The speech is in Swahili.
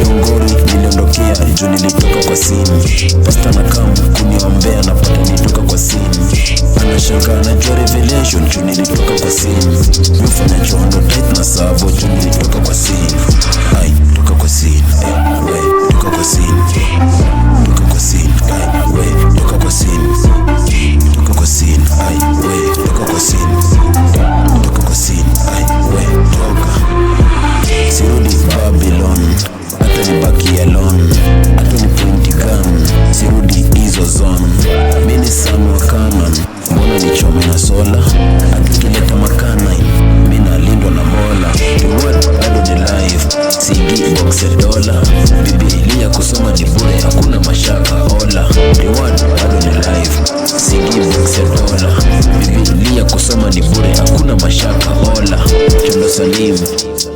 Ngori niliondokea juu nilitoka kwa scene. Pasta na kam kuniombea napata nitoka kwa scene. Anashangaa najua revelation juu nilitoka kwa scene. Mifanya chondo tight na savo juu nilitoka kwa scene.